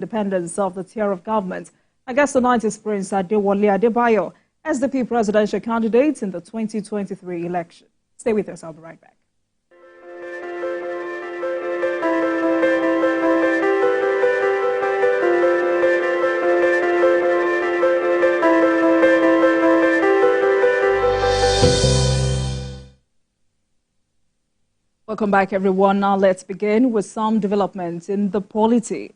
independence of the tier of government. Our guest tonight is Prince Adewale Adebayo, SDP presidential candidate in the 2023 election. Stay with us, I'll be right back. Welcome back, everyone. Now let's begin with some developments in the polity.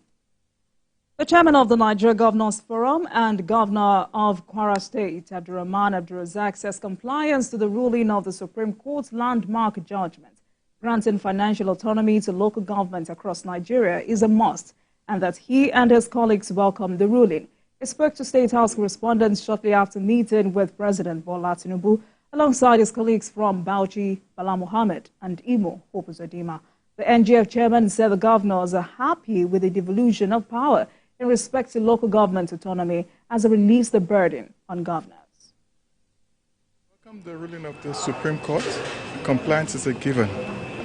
The chairman of the Nigeria Governors Forum and governor of Kwara State, Abdurrahman Abdulrazak, says compliance to the ruling of the Supreme Court's landmark judgment granting financial autonomy to local governments across Nigeria is a must, and that he and his colleagues welcome the ruling. He spoke to State House correspondents shortly after meeting with President Bola Tinubu, alongside his colleagues from Bauchi, Bala Mohammed, and Imo, Hope Uzodinma. The NGF chairman said the governors are happy with the devolution of power in respect to local government autonomy as they release the burden on governors. Welcome the ruling of the Supreme Court. Compliance is a given,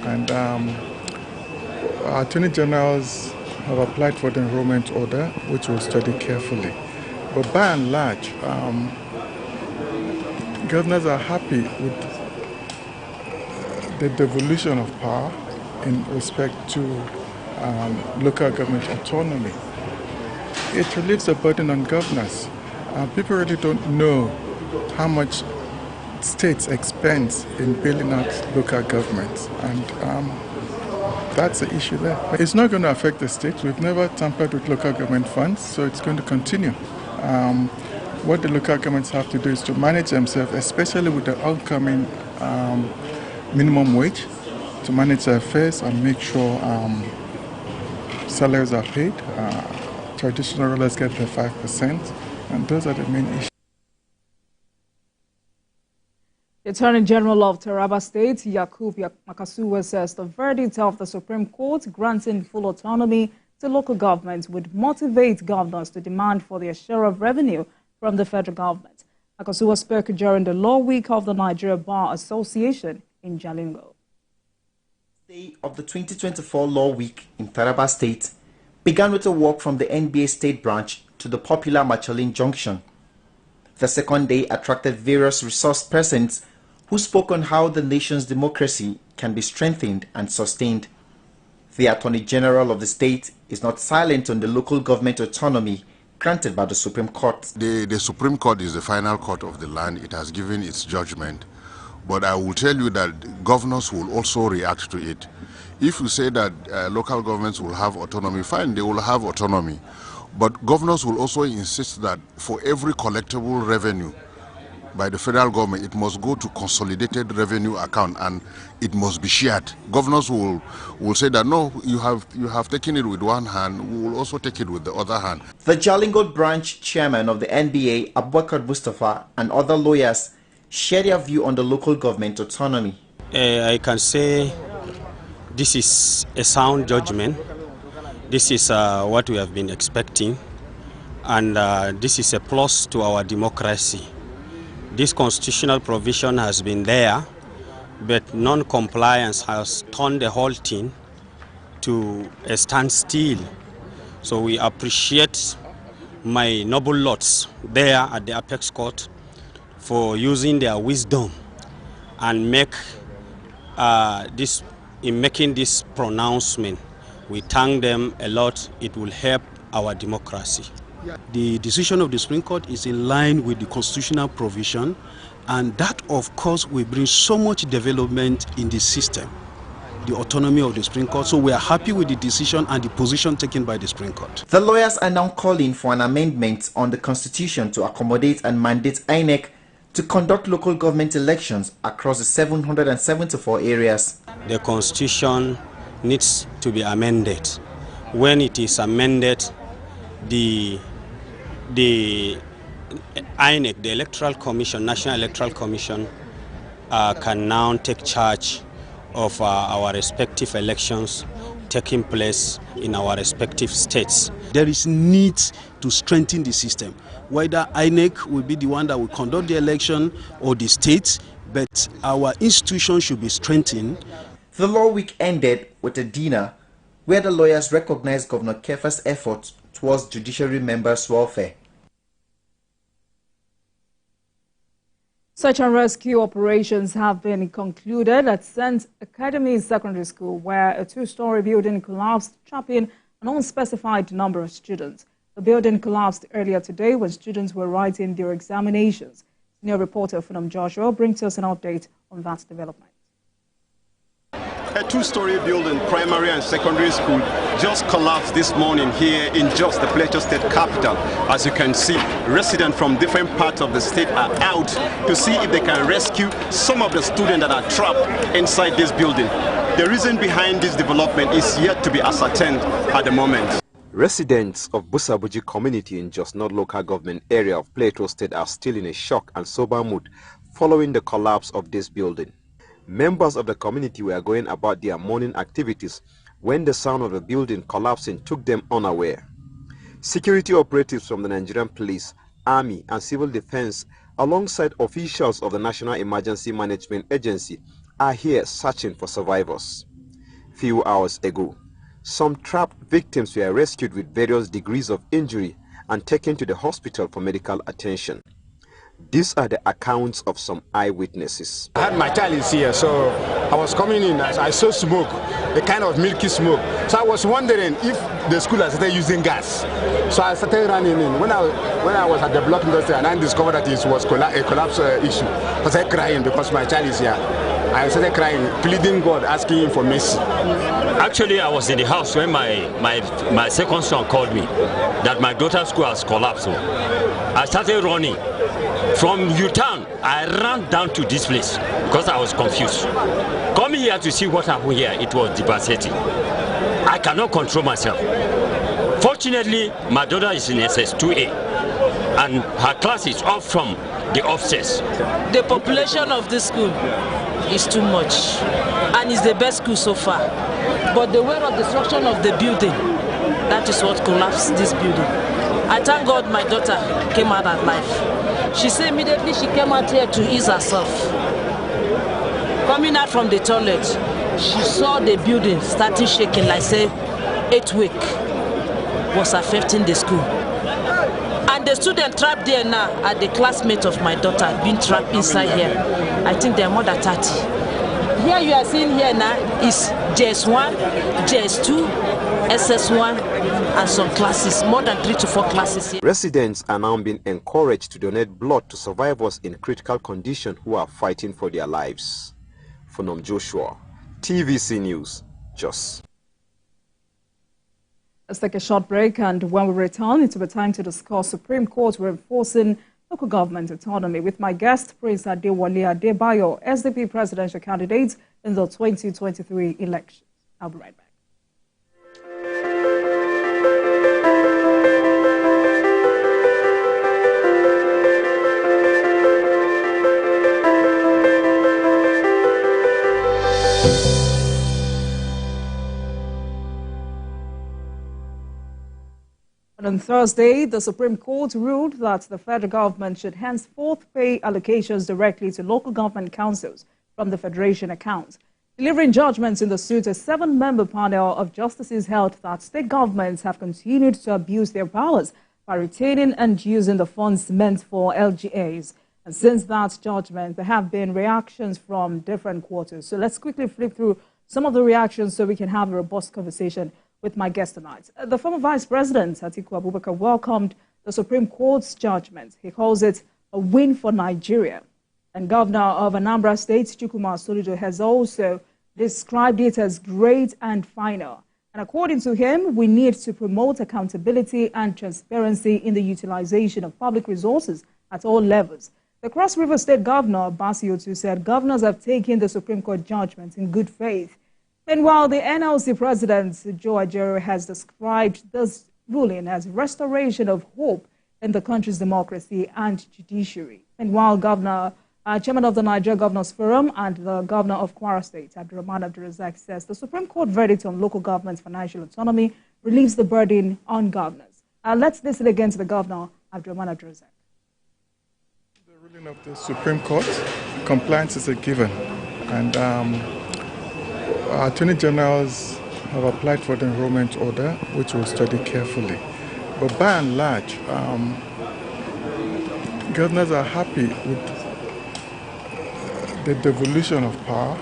and our attorney generals have applied for the enrollment order, which we'll study carefully. But by and large, governors are happy with the devolution of power in respect to local government autonomy. It relieves the burden on governors. People really don't know how much states expend in bailing out local governments, and that's the issue there. But it's not going to affect the states. We've never tampered with local government funds, so it's going to continue. What the local governments have to do is to manage themselves, especially with the upcoming minimum wage, to manage their affairs and make sure salaries are paid. Traditional rulers get their 5%, and those are the main issues. The Attorney General of Taraba State, Yakub Makasuwa, says the verdict of the Supreme Court granting full autonomy to local governments would motivate governors to demand for their share of revenue from the federal government. Makasuwa spoke during the Law Week of the Nigeria Bar Association in Jalingo. The day of the 2024 Law Week in Taraba State began with a walk from the NBA State Branch to the popular Machalin Junction. The second day attracted various resource persons who spoke on how the nation's democracy can be strengthened and sustained. The Attorney General of the state is not silent on the local government autonomy granted by the Supreme Court. The Supreme Court is the final court of the land. It has given its judgment. But I will tell you that governors will also react to it. If you say that local governments will have autonomy, fine, they will have autonomy. But governors will also insist that for every collectible revenue by the federal government, it must go to consolidated revenue account and it must be shared. Governors will say that no, you have taken it with one hand, we will also take it with the other hand. The Jalingo branch chairman of the NBA, Abubakar Mustafa, and other lawyers share their view on the local government autonomy. I can say this is a sound judgment. This is what we have been expecting, and this is a plus to our democracy. This constitutional provision has been there, but non-compliance has turned the whole thing to a standstill. So we appreciate my noble lords there at the Apex Court for using their wisdom and in making this pronouncement. We thank them a lot. It will help our democracy. The decision of the Supreme Court is in line with the constitutional provision, and that, of course, will bring so much development in the system, the autonomy of the Supreme Court. So we are happy with the decision and the position taken by the Supreme Court. The lawyers are now calling for an amendment on the Constitution to accommodate and mandate INEC to conduct local government elections across the 774 areas. The Constitution needs to be amended. When it is amended, the INEC, the Electoral Commission, National Electoral Commission, can now take charge of our respective elections taking place in our respective states. There is need to strengthen the system. Whether INEC will be the one that will conduct the election or the states, but our institution should be strengthened. The Law Week ended with a dinner where the lawyers recognized Governor Kefa's efforts towards judiciary members' welfare. Search and rescue operations have been concluded at St. Academy Secondary School, where a two-story building collapsed, trapping an unspecified number of students. The building collapsed earlier today when students were writing their examinations. Senior reporter Funam Joshua brings us an update on that development. A two-story building, primary and secondary school, just collapsed this morning here in Jos, the Plateau State capital. As you can see, residents from different parts of the state are out to see if they can rescue some of the students that are trapped inside this building. The reason behind this development is yet to be ascertained at the moment. Residents of Busabuji community in Jos North local government area of Plateau State are still in a shock and sober mood following the collapse of this building. Members of the community were going about their morning activities when the sound of the building collapsing took them unaware. Security operatives from the Nigerian Police, Army and Civil Defense, alongside officials of the National Emergency Management Agency, are here searching for survivors. Few hours ago, some trapped victims were rescued with various degrees of injury and taken to the hospital for medical attention. These are the accounts of some eyewitnesses. I had my child is here, so I was coming in as I saw smoke, a kind of milky smoke. So I was wondering if the school has started using gas. So I started running in. When I was at the block industry and I discovered that it was a collapse issue, I started crying because my child is here. I started crying, pleading God, asking him for mercy. Actually, I was in the house when my second son called me that my daughter's school has collapsed. So I started running. From U-Town, I ran down to this place because I was confused. Coming here to see what happened here, it was devastating. I cannot control myself. Fortunately, my daughter is in SS2A and her class is off from the upstairs. The population of this school is too much and it's the best school so far. But the way of destruction of the building, that is what collapsed this building. I thank God my daughter came out alive. She said immediately she came out here to ease herself. Coming out from the toilet, she saw the building starting shaking like say 8 weeks was affecting the school. And the student trapped there now are the classmates of my daughter being trapped inside here. I think they are more than 30. Here you are seeing here now is JS1, JS2, SS1 and some classes, more than 3 to 4 classes here. Residents are now being encouraged to donate blood to survivors in critical condition who are fighting for their lives. Funam Joshua, TVC News, Jos. Let's take a short break, and when we return, it will be time to discuss Supreme Court reinforcing local government autonomy with my guest, Prince Adewale Adebayo, SDP presidential candidate in the 2023 elections. I'll be right back. On Thursday, the Supreme Court ruled that the federal government should henceforth pay allocations directly to local government councils from the Federation account. Delivering judgments in the suit, a 7-member panel of justices held that state governments have continued to abuse their powers by retaining and using the funds meant for LGAs. And since that judgment, there have been reactions from different quarters. So let's quickly flip through some of the reactions so we can have a robust conversation with my guest tonight. The former Vice President, Atiku Abubakar, welcomed the Supreme Court's judgment. He calls it a win for Nigeria. And Governor of Anambra State, Chukwuma Soludo, has also described it as great and final. And according to him, we need to promote accountability and transparency in the utilization of public resources at all levels. The Cross River State Governor, Basiotu, said governors have taken the Supreme Court judgment in good faith. And while the NLC President, Joe Ajero, has described this ruling as restoration of hope in the country's democracy and judiciary. And while Chairman of the Nigeria Governors Forum and the Governor of Kwara State, Abdurrahman Abdulrazak, says the Supreme Court verdict on local government's financial autonomy relieves the burden on governors. Let's listen again to the Governor, Abdurrahman Abdulrazak. The ruling of the Supreme Court, compliance is a given. And Attorney Generals have applied for the enrollment order, which we'll study carefully. But by and large, governors are happy with the devolution of power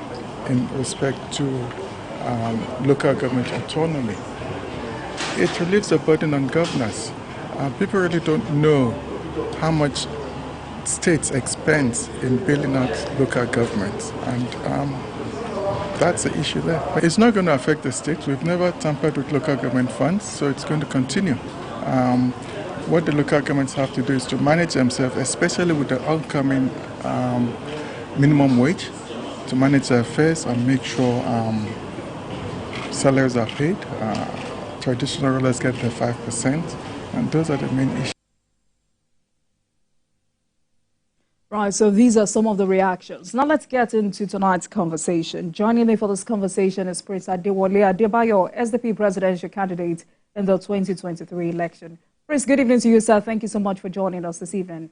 in respect to local government autonomy. It relieves the burden on governors. People really don't know how much states expend in building out local governments, and that's the issue there. But it's not going to affect the states. We've never tampered with local government funds, so it's going to continue. What the local governments have to do is to manage themselves, especially with the upcoming minimum wage, to manage their affairs and make sure salaries are paid. Traditional rulers get their 5%, and those are the main issues. Right, so these are some of the reactions. Now let's get into tonight's conversation. Joining me for this conversation is Prince Adewale Adebayo, SDP presidential candidate in the 2023 election. Prince, good evening to you, sir. Thank you so much for joining us this evening.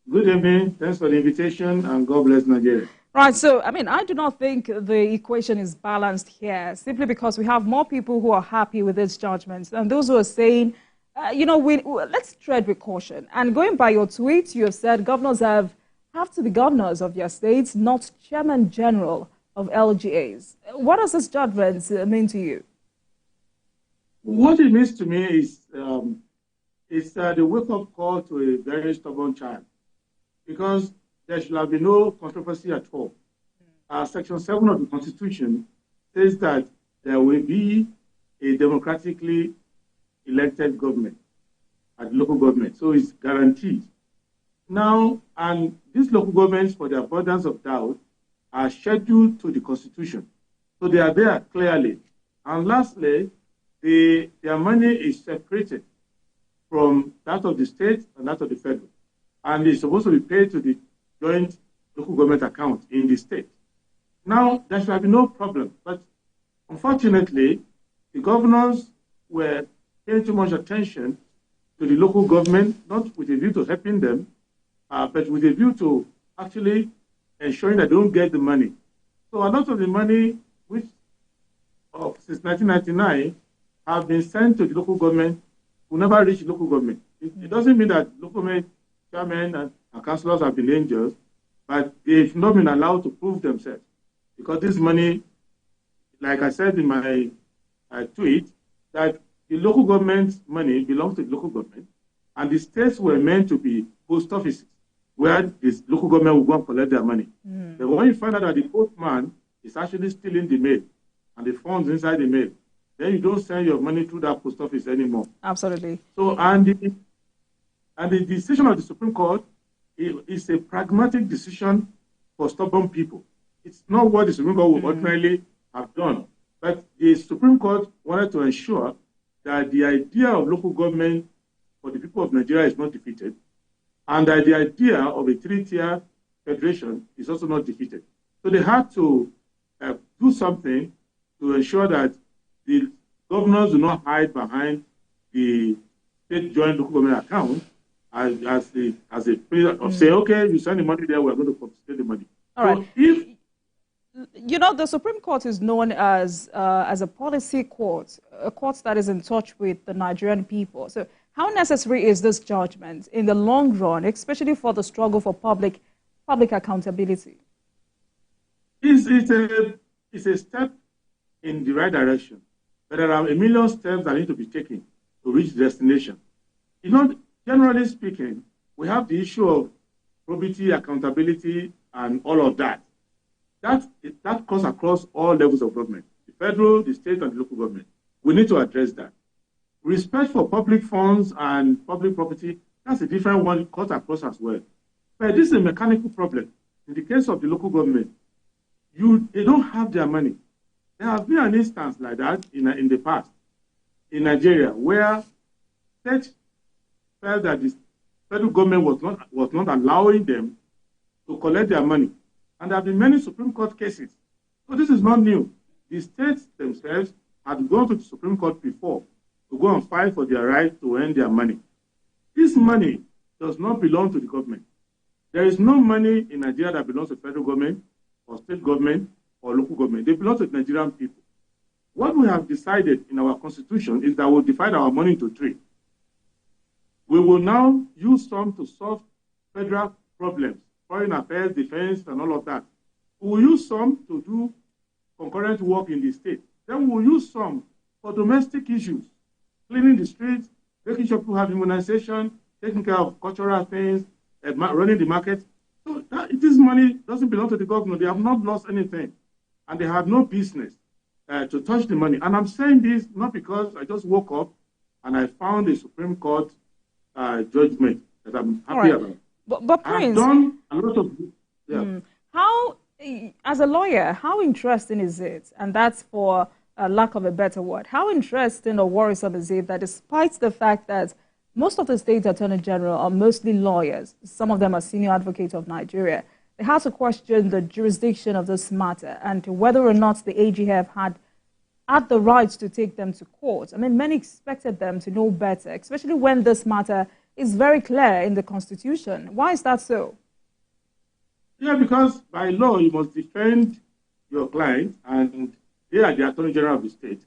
Good evening. Thanks for the invitation, and God bless Nigeria. Right, so, I do not think the equation is balanced here, simply because we have more people who are happy with its judgments and those who are saying, let's tread with caution. And going by your tweet, you have said governors have to be governors of their states, not chairman general of LGAs. What does this judgment mean to you? What it means to me is the wake-up call to a very stubborn child, because there shall be no controversy at all. Section 7 of the Constitution says that there will be a democratically elected government at local government, so it's guaranteed. Now, and these local governments, for the avoidance of doubt, are scheduled to the Constitution, so they are there clearly. And lastly, their money is separated from that of the state and that of the federal, and it's supposed to be paid to the joint local government account in the state. Now, there shall be no problem, but unfortunately, the governors were paying too much attention to the local government, not with a view to helping them, but with a view to actually ensuring that they don't get the money. So a lot of the money, which since 1999, have been sent to the local government, will never reach the local government. It doesn't mean that local government chairmen and councillors have been angels, but they've not been allowed to prove themselves. Because this money, like I said in my tweet, that the local government's money belongs to the local government, and the states were meant to be post offices where this local government will go and collect their money. But when you find out that the postman is actually stealing the mail and the funds inside the mail, then you don't send your money through that post office anymore. Absolutely. So, and the decision of the Supreme Court is a pragmatic decision for stubborn people. It's not what the Supreme Court would ordinarily have done. But the Supreme Court wanted to ensure that the idea of local government for the people of Nigeria is not defeated, and that the idea of a three-tier federation is also not defeated. So they had to do something to ensure that the governors do not hide behind the state joint local government account as a period of saying, okay, you send the money there, we're going to confiscate the money. All right. The Supreme Court is known as a policy court, a court that is in touch with the Nigerian people. So how necessary is this judgment in the long run, especially for the struggle for public accountability? It's a step in the right direction, but there are a million steps that need to be taken to reach the destination. Generally speaking, we have the issue of probity, accountability, and all of that. That cuts across all levels of government, the federal, the state, and the local government. We need to address that. Respect for public funds and public property, that's a different one, cut across as well. But this is a mechanical problem. In the case of the local government, they don't have their money. There has been an instance like that in the past in Nigeria, where states felt that the federal government was not allowing them to collect their money. And there have been many Supreme Court cases. So this is not new. The states themselves had gone to the Supreme Court before to go and fight for their right to earn their money. This money does not belong to the government. There is no money in Nigeria that belongs to federal government or state government or local government. They belong to the Nigerian people. What we have decided in our constitution is that we'll divide our money into three. We will now use some to solve federal problems, foreign affairs, defense, and all of that. We will use some to do concurrent work in the state. Then we will use some for domestic issues, cleaning the streets, making sure people have immunization, taking care of cultural things, running the market. So this money doesn't belong to the government. They have not lost anything, and they have no business to touch the money. And I'm saying this not because I just woke up and I found a Supreme Court judgment that I'm happy about. But Prince, I've done a lot of... Yeah. How, as a lawyer, how interesting is it, and that's for lack of a better word, how interesting or worrisome is it that despite the fact that most of the state attorney general are mostly lawyers, some of them are senior advocates of Nigeria, they have to question the jurisdiction of this matter and whether or not the AGF had the right to take them to court. I mean, many expected them to know better, especially when this matter is very clear in the Constitution. Why is that so? Yeah, because by law, you must defend your client, and they are the Attorney General of the state.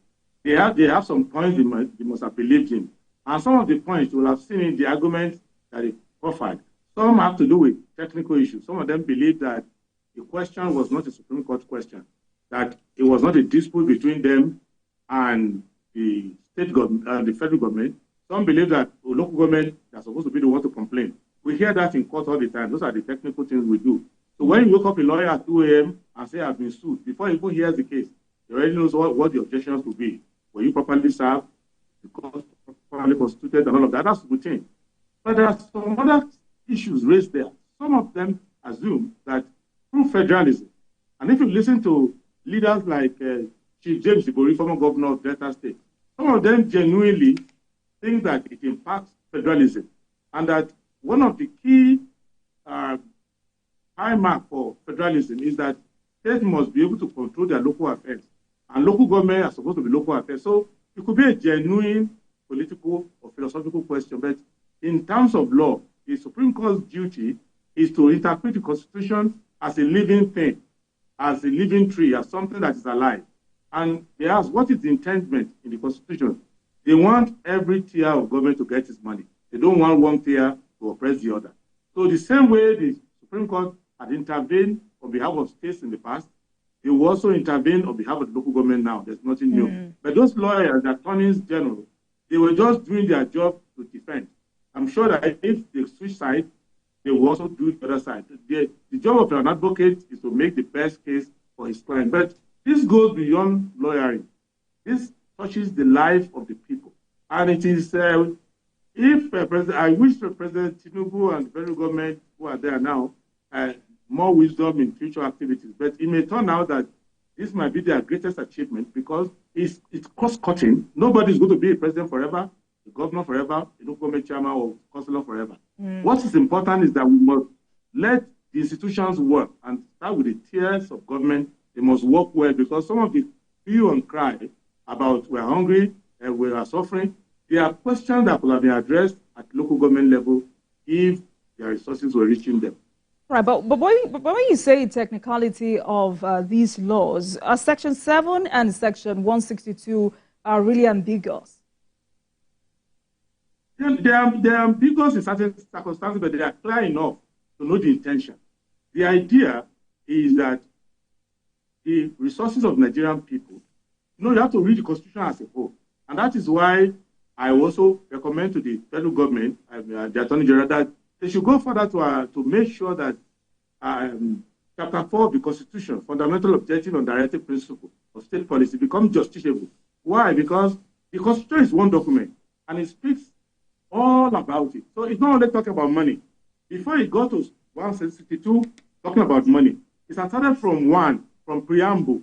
They have some points they must have believed in. And some of the points you will have seen in the arguments that they profiled. Some have to do with technical issues. Some of them believe that the question was not a Supreme Court question, that it was not a dispute between them and the state government and the federal government. Some believe that the local government are supposed to be the one to complain. We hear that in court all the time. Those are the technical things we do. So when you wake up a lawyer at 2 a.m. and say, I've been sued, before he even hears the case, he already knows what the objections will be. Were you properly served? Because properly constituted and all of that. That's a good thing. But there are some other issues raised there. Some of them assume that through federalism, and if you listen to leaders like Chief James Ibori, former governor of Delta State, some of them genuinely think that it impacts federalism, and that one of the key high mark for federalism is that states must be able to control their local affairs, and local government are supposed to be local affairs. So it could be a genuine political or philosophical question, but in terms of law, the Supreme Court's duty is to interpret the Constitution as a living thing, as a living tree, as something that is alive. And they ask, what is the intendment in the Constitution? They want every tier of government to get its money. They don't want one tier to oppress the other. So the same way the Supreme Court had intervened on behalf of states in the past, they will also intervene on behalf of the local government now. There's nothing new. But those lawyers, the attorneys general, they were just doing their job to defend. I'm sure that if they switch sides, they will also do the other side. The job of an advocate is to make the best case for his client. But this goes beyond lawyering. This touches the life of the people. And it is, I wish President Tinubu and the federal government who are there now more wisdom in future activities. But it may turn out that this might be their greatest achievement because it's cross-cutting. Nobody's going to be a president forever, a governor forever, a local government chairman or councillor forever. What is important is that we must let the institutions work and start with the tiers of government. They must work well because some of the hue and cry about we're hungry and we are suffering, there are questions that could have been addressed at local government level if their resources were reaching them. Right, but when you say technicality of these laws, Section 7 and Section 162 are really ambiguous. They are ambiguous in certain circumstances, but they are clear enough to know the intention. The idea is that the resources of Nigerian people, you have to read the Constitution as a whole. And that is why I also recommend to the federal government, the Attorney General, that they should go further to make sure that Chapter 4 of the Constitution, fundamental objective and directive principle of state policy, becomes justiciable. Why? Because the Constitution is one document, and it speaks all about it. So it's not only talking about money. Before it got to 162, talking about money, it started from preamble,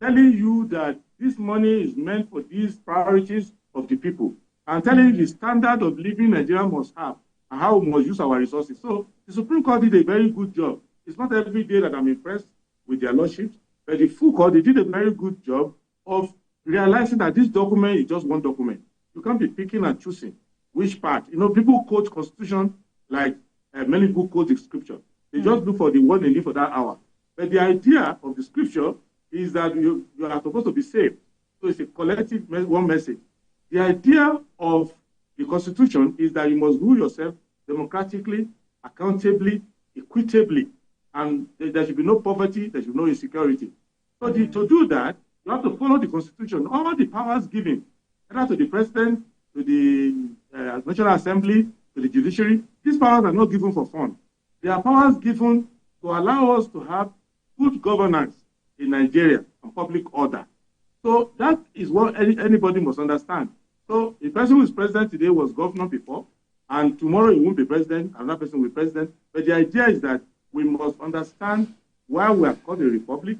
telling you that this money is meant for these priorities of the people, and telling you the standard of living Nigeria must have, and how we must use our resources. So the Supreme Court did a very good job. It's not every day that I'm impressed with their lordships, but the full court, they did a very good job of realizing that this document is just one document. You can't be picking and choosing which part. People quote Constitution like many people quote the Scripture. They just look for the word they need for that hour. But the idea of the Scripture is that you are supposed to be saved. So it's a collective one message. The idea of the Constitution is that you must rule yourself democratically, accountably, equitably, and there should be no poverty, there should be no insecurity. So to do that, you have to follow the Constitution. All the powers given, either to the President, to the National Assembly, to the judiciary, these powers are not given for fun. They are powers given to allow us to have good governance in Nigeria and public order. So that is what anybody must understand. So the person who is president today was governor before, and tomorrow he won't be president, another person will be president. But the idea is that we must understand why we are called a republic,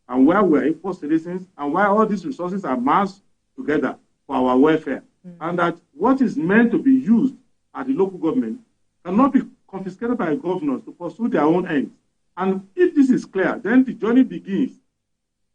and why we are equal citizens, and why all these resources are massed together for our welfare. And that what is meant to be used at the local government cannot be confiscated by governors to pursue their own ends. And if this is clear, then the journey begins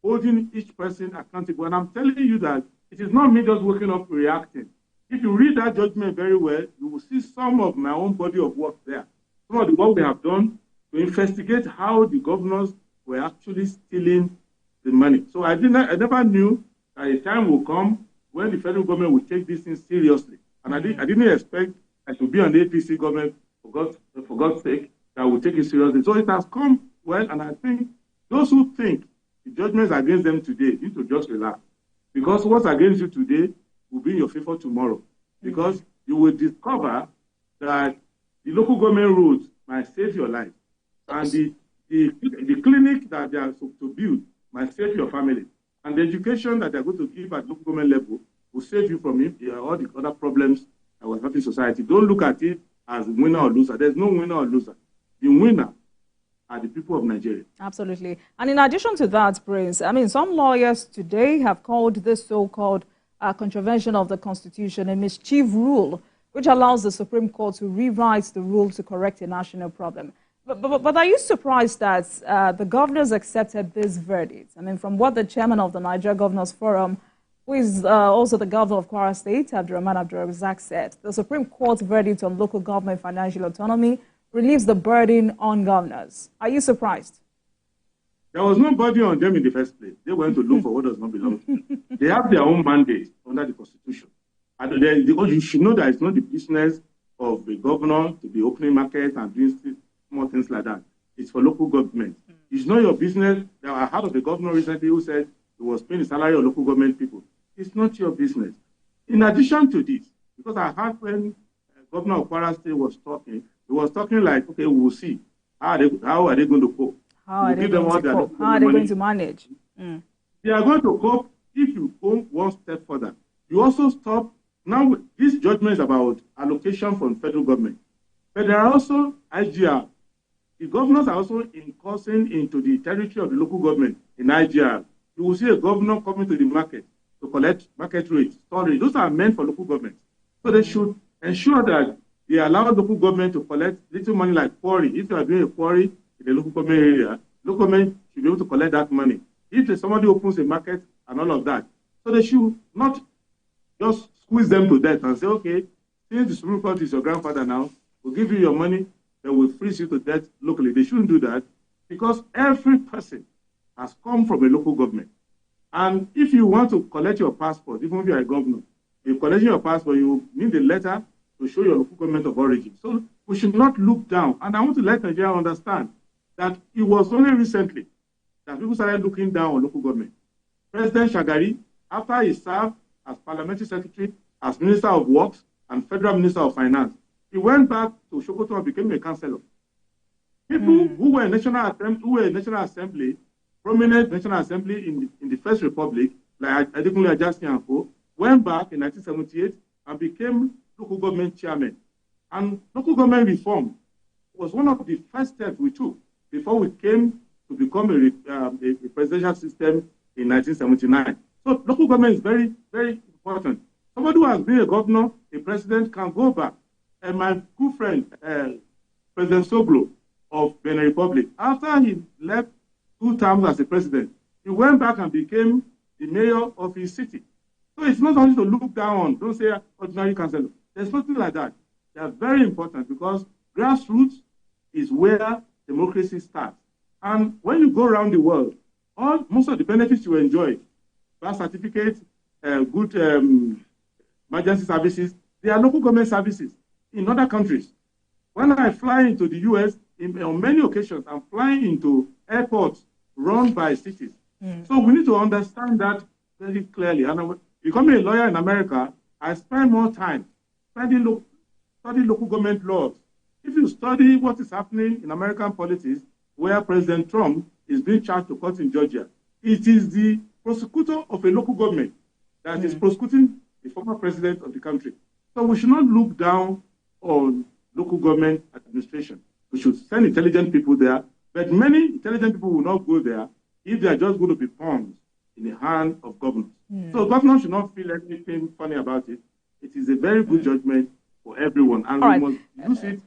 holding each person accountable. And I'm telling you that it is not me just waking up reacting. If you read that judgment very well, you will see some of my own body of work there. Some of the work we have done to investigate how the governors were actually stealing the money. So I never knew that a time will come when the federal government will take these things seriously. And I didn't expect it to be an APC government, for God's sake, that will take it seriously. So it has come well, and I think those who think the judgments against them today need to just relax. Because what's against you today will be in your favor tomorrow. Because you will discover that the local government roads might save your life. And the clinic that they are to build might save your family. And the education that they're going to give at local government level will save you from all the other problems that we're having in society. Don't look at it as winner or loser. There's no winner or loser. The winner are the people of Nigeria. Absolutely. And in addition to that, Prince, I mean, some lawyers today have called this so-called contravention of the Constitution a mischief rule, which allows the Supreme Court to rewrite the rule to correct a national problem. But are you surprised that the governors accepted this verdict? I mean, from what the chairman of the Nigeria Governors Forum, who is also the governor of Kwara State, Abdurrahman Abdurrazak, said, the Supreme Court's verdict on local government financial autonomy relieves the burden on governors. Are you surprised? There was no burden on them in the first place. They went to look for what does not belong to them. They have their own mandate under the Constitution. And you should know that it's not the business of the governor to be opening markets and doing more things like that. It's for local government. It's not your business. I heard of the governor recently who said he was paying the salary of local government people. It's not your business. In addition to this, because I heard when Governor of Kwara State was talking, he was talking like, okay, we'll see. How are they going to cope? How are they going to manage? They are going to cope if you go one step further. You also stop. Now, this judgment is about allocation from federal government. But there are also IGR. The governors are also incursing into the territory of the local government in IGR. You will see a governor coming to the market to collect market rates, storage. Those are meant for local government. So they should ensure that they allow local government to collect little money like quarry. If you are doing a quarry in the local government area, local government should be able to collect that money. If somebody opens a market and all of that. So they should not just squeeze them to death and say, okay, since the Supreme Court is your grandfather now, we'll give you your money, then we'll freeze you to death locally. They shouldn't do that because every person has come from a local government. And if you want to collect your passport, even if you are a governor, if you're collecting your passport, you need a letter to show your local government of origin. So we should not look down. And I want to let Nigeria understand that it was only recently that people started looking down on local government. President Shagari, after he served as parliamentary secretary, as Minister of Works, and Federal Minister of Finance, he went back to Sokoto and became a councillor. People who were in National Assembly, prominent National Assembly in the First Republic, like Adekunle Ajaskin and co, went back in 1978 and became local government chairman. And local government reform was one of the first steps we took before we came to become a presidential system in 1979. So local government is very, very important. Somebody who has been a governor, a president, can go back. And my good friend, President Soglo of Benin Republic, after he left 2 terms as a president, he went back and became the mayor of his city. So it's not only to look down on, don't say ordinary councillor. There's nothing like that. They are very important because grassroots is where democracy starts. And when you go around the world, most of the benefits you enjoy, birth certificates, good emergency services, There are local government services in other countries. When I fly into the US, on many occasions, I'm flying into airports run by cities. So we need to understand that very clearly. And becoming a lawyer in America, I spend more time studying local government laws. If you study what is happening in American politics, where President Trump is being charged to court in Georgia, it is the prosecutor of a local government that is prosecuting the former president of the country. So we should not look down on local government administration. We should send intelligent people there, but many intelligent people will not go there if they are just going to be pawns in the hand of governors. So governors should not feel anything funny about it. It is a very good judgment for everyone, and we must use it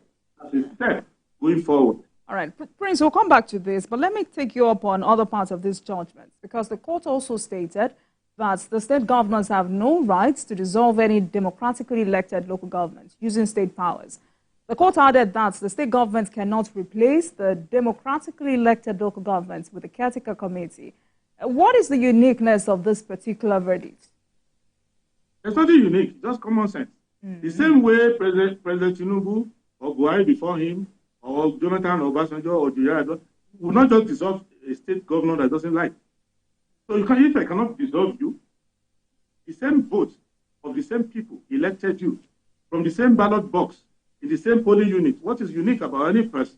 as a step going forward. All right, Prince, we'll come back to this, but let me take you up on other parts of this judgment, because the court also stated that the state governors have no rights to dissolve any democratically elected local government using state powers. The court added that the state government cannot replace the democratically elected local governments with the caretaker committee. What is the uniqueness of this particular verdict? It's nothing unique, just common sense. The same way President Tinubu or Buhari before him, or Jonathan Obasanjo or Juyara will not just dissolve a state governor that doesn't like. So if I cannot dissolve you, the same vote of the same people elected you from the same ballot box in the same polling unit. What is unique about any person?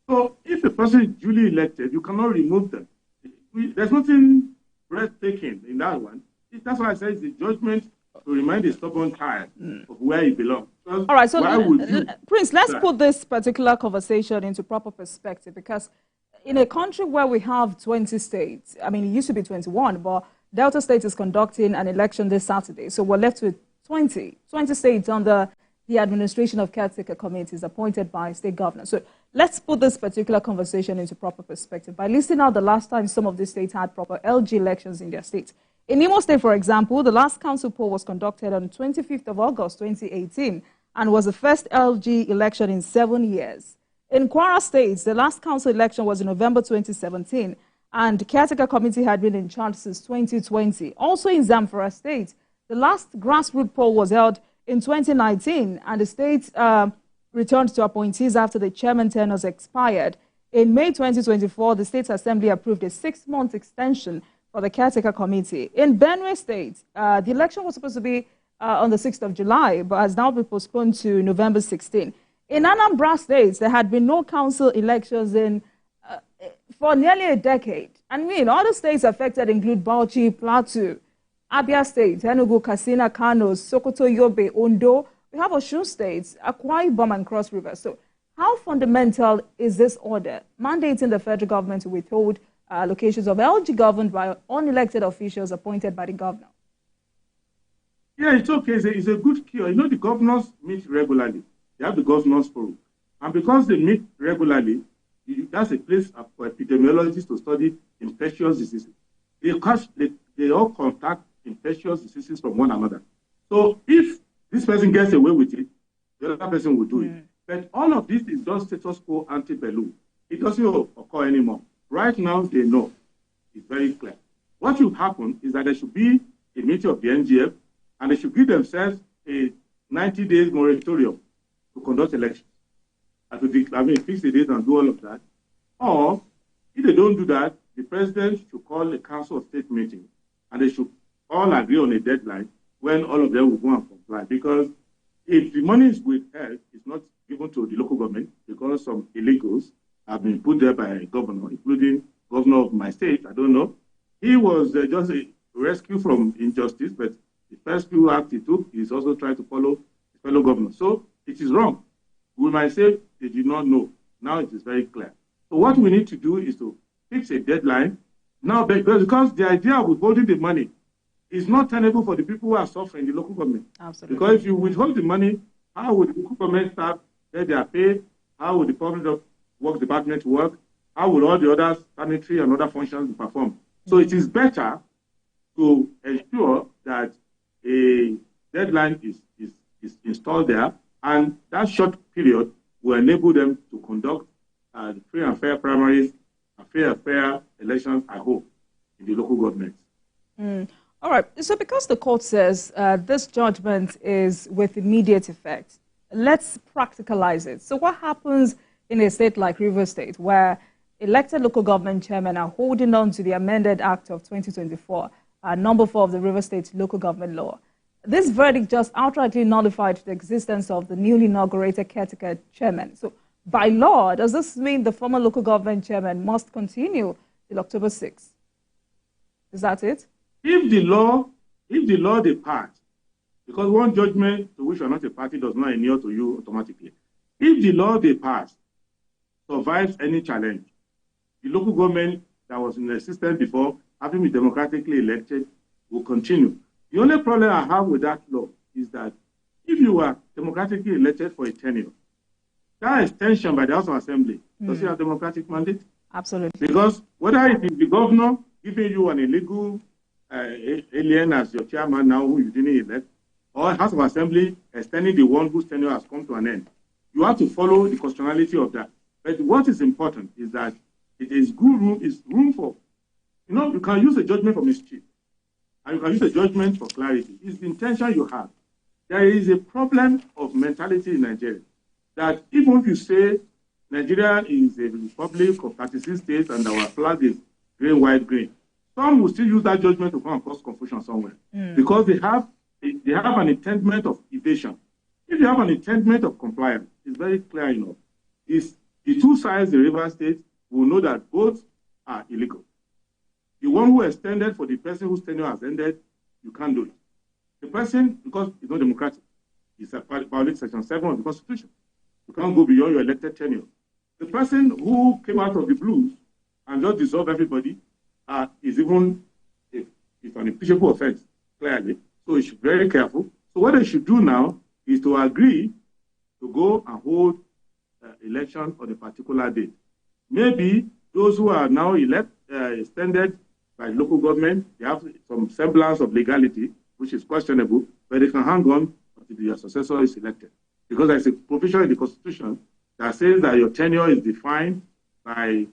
So if a person is duly elected, you cannot remove them. There's nothing breathtaking in that one. That's why I say it's a judgment to remind a stubborn child of where he belongs. All right, so Prince, let's put this particular conversation into proper perspective, because in a country where we have 20 states, I mean, it used to be 21, but Delta State is conducting an election this Saturday, so we're left with 20 states under the administration of caretaker committees appointed by state governors. So let's put this particular conversation into proper perspective by listing out the last time some of these states had proper LG elections in their states. In Imo State, for example, the last council poll was conducted on 25th of August 2018 and was the first LG election in 7 years. In Kwara State, the last council election was in November 2017, and the caretaker committee had been in charge since 2020. Also in Zamfara State, the last grassroots poll was held in 2019, and the state returned to appointees after the chairman tenures expired. In May 2024, the State Assembly approved a 6-month extension for the caretaker committee. In Benue State, the election was supposed to be on the 6th of July, but has now been postponed to November 16. In Anambra State, there had been no council elections for nearly a decade. I mean, other states affected include Bauchi, Plateau, Abia State, Enugu, Katsina, Kano, Sokoto, Yobe, Ondo. We have Osun State, Akwa Ibom, and Cross River. So how fundamental is this order mandating the federal government to withhold locations of LG governed by unelected officials appointed by the governor? Yeah, it's okay. It's a good cure. You know, the governors meet regularly. They have the governors forum. And because they meet regularly, that's a place for epidemiologists to study infectious diseases. They all contact infectious diseases from one another. So if this person gets away with it, the other person will do it. But all of this is just status quo ante bellum. It doesn't occur anymore. Right now, they know. It's very clear. What should happen is that there should be a meeting of the NGF, and they should give themselves a 90-day moratorium to conduct elections. And fix the date and do all of that. Or, if they don't do that, the president should call a council of state meeting, and they should all agree on a deadline when all of them will go and comply. Because if the money is withheld, it's not given to the local government, because some illegals have been put there by a governor, including governor of my state, I don't know. He was just a rescue from injustice, but the first few acts he took, he's also trying to follow his fellow governor. So it is wrong. We might say they did not know. Now it is very clear. So what we need to do is to fix a deadline. Now, because the idea of withholding the money is not tenable for the people who are suffering, the local government. Absolutely. Because if you withhold the money, how would the local government staff get their pay? How would the public works department work? How will all the other sanitary and other functions be performed? So it is better to ensure that a deadline is installed there, and that short period will enable them to conduct free and fair primaries and fair elections, I hope, in the local government. All All right. So because the court says this judgment is with immediate effect, let's practicalize it. So what happens in a state like Rivers State, where elected local government chairmen are holding on to the amended Act of 2024, number 4 of the Rivers State local government law? This verdict just outrightly nullified the existence of the newly inaugurated caretaker chairman. So by law, does this mean the former local government chairman must continue till October 6th? Is that it? If the law they pass, because one judgment to which you are not a party does not inure to you automatically. If the law they pass survives any challenge, the local government that was in existence before, having been democratically elected, will continue. The only problem I have with that law is that if you were democratically elected for a tenure, that extension by the House of Assembly, does it have democratic mandate? Absolutely. Because whether it is the governor giving you an illegal alien as your chairman now who you didn't elect, or House of Assembly extending the one whose tenure has come to an end, you have to follow the constitutionality of that. But what is important is that it is room for, you can use a judgment for mischief, and you can use a judgment for clarity. It's the intention you have. There is a problem of mentality in Nigeria that even if you say Nigeria is a republic of 36 states and our flag is green, white, green, some will still use that judgment to come and cause confusion somewhere because they have an intendment of evasion. If you have an intendment of compliance, it's very clear enough. The two sides, the Rivers State, will know that both are illegal. The one who extended for the person whose tenure has ended, you can't do it. The person, because it's not democratic, it's a violation Section 7 of the Constitution. You can't go beyond your elected tenure. The person who came out of the blues and just dissolved everybody is even it's an impeachable offense, clearly. So you should be very careful. So what they should do now is to agree to go and hold election on a particular date. Maybe those who are now extended by local government, they have some semblance of legality, which is questionable, but they can hang on until their successor is elected. Because there's a provision in the Constitution that says that your tenure is defined by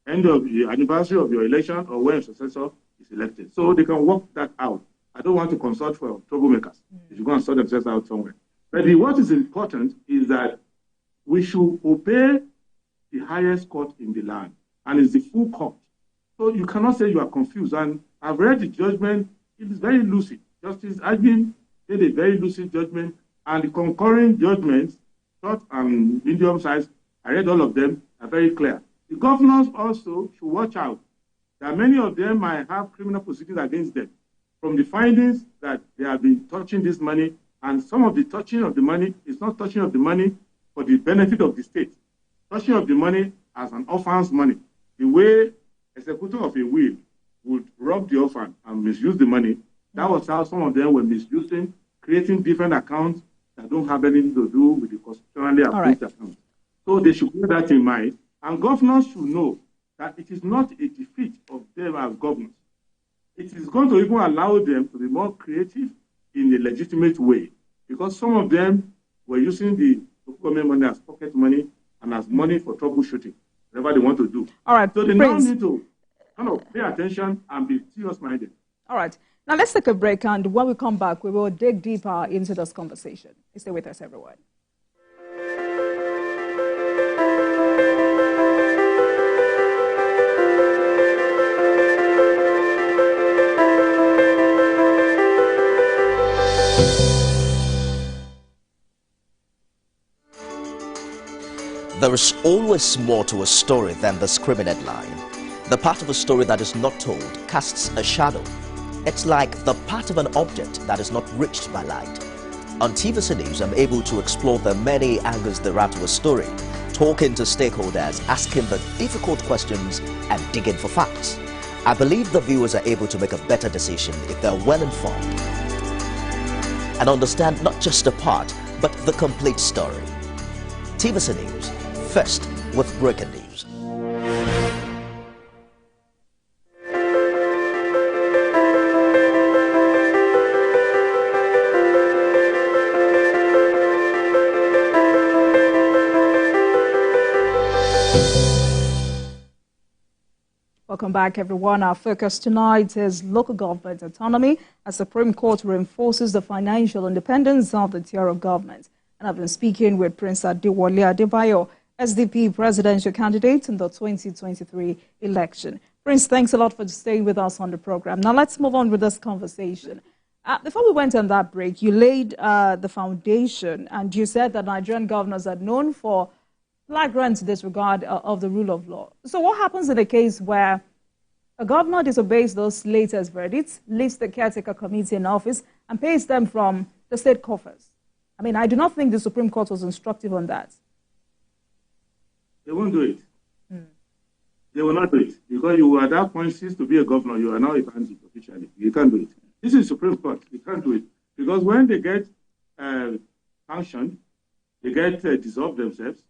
end of the anniversary of your election or when your successor is elected. So they can work that out. I don't want to consult for troublemakers. They should go and sort themselves out somewhere. But what is important is that we should obey the highest court in the land, and it's the full court. So you cannot say you are confused. And I've read the judgment. It is very lucid. Justice Agin did a very lucid judgment, and the concurring judgments, short and medium size, I read all of them, are very clear. The governors also should watch out that many of them might have criminal proceedings against them from the findings that they have been touching this money, and some of the touching of the money is not touching of the money for the benefit of the state. Touching of the money as an orphan's money. The way executor of a will would rob the orphan and misuse the money, that was how some of them were misusing, creating different accounts that don't have anything to do with the constitutionally approved accounts. So they should keep that in mind. And governors should know that it is not a defeat of them as governors. It is going to even allow them to be more creative in a legitimate way, because some of them were using the government money as pocket money and as money for troubleshooting, whatever they want to do. All right, so they now need to kind of pay attention and be serious-minded. All right. Now let's take a break, and when we come back, we will dig deeper into this conversation. Stay with us, everyone. There is always more to a story than the scrimmaged line. The part of a story that is not told casts a shadow. It's like the part of an object that is not reached by light. On TVC News, I'm able to explore the many angles there are to a story, talking to stakeholders, asking the difficult questions, and digging for facts. I believe the viewers are able to make a better decision if they're well informed and understand not just a part, but the complete story. TVC News, first with breaking news. Welcome back, everyone. Our focus tonight is local government autonomy as Supreme Court reinforces the financial independence of the tier of government. And I've been speaking with Prince Adewale Adebayo, SDP presidential candidate in the 2023 election. Prince, thanks a lot for staying with us on the program. Now let's move on with this conversation. Before we went on that break, you laid the foundation and you said that Nigerian governors are known for flagrant disregard of the rule of law. So what happens in a case where a governor disobeys those latest verdicts, leaves the caretaker committee in office, and pays them from the state coffers? I mean, I do not think the Supreme Court was instructive on that. They won't do it. They will not do it. Because you, at that point, cease to be a governor. You are now a candidate officially. You can't do it. This is Supreme Court. You can't do it. Because when they get sanctioned, they get dissolved themselves,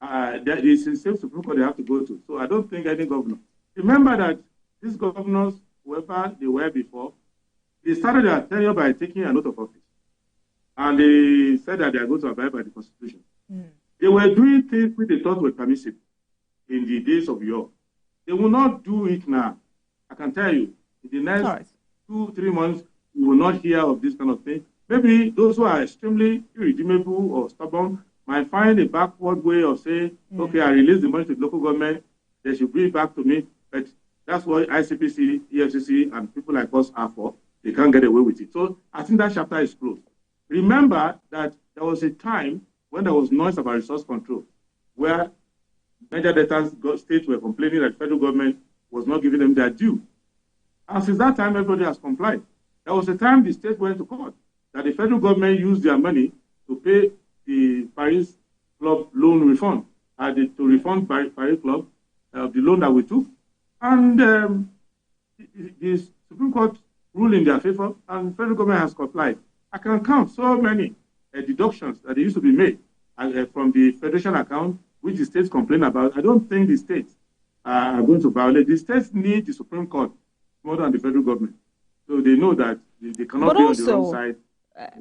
there is a same Supreme Court they have to go to. So I don't think any governor. Remember that these governors, whoever they were before, they started their tenure by taking an oath of office. And they said that they are going to abide by the Constitution. They were doing things which they thought were permissible in the days of yore. They will not do it now. I can tell you, in the next 2-3 months, you will not hear of this kind of thing. Maybe those who are extremely irredeemable or stubborn might find a backward way of saying, okay, I release the money to the local government, they should bring it back to me. But that's what ICPC, EFCC, and people like us are for. They can't get away with it. So I think that chapter is closed. Remember that there was a time when there was noise about resource control, where Niger Delta states were complaining that the federal government was not giving them their due. And since that time, everybody has complied. There was a time the states went to court that the federal government used their money to pay the Paris Club loan refund, to refund Paris Club the loan that we took. And the Supreme Court ruled in their favor, and the federal government has complied. I can count so many deductions that used to be made from the federation account, which the states complain about. I don't think the states are going to violate. The states need the Supreme Court more than the federal government. So they know that they cannot be on the wrong side.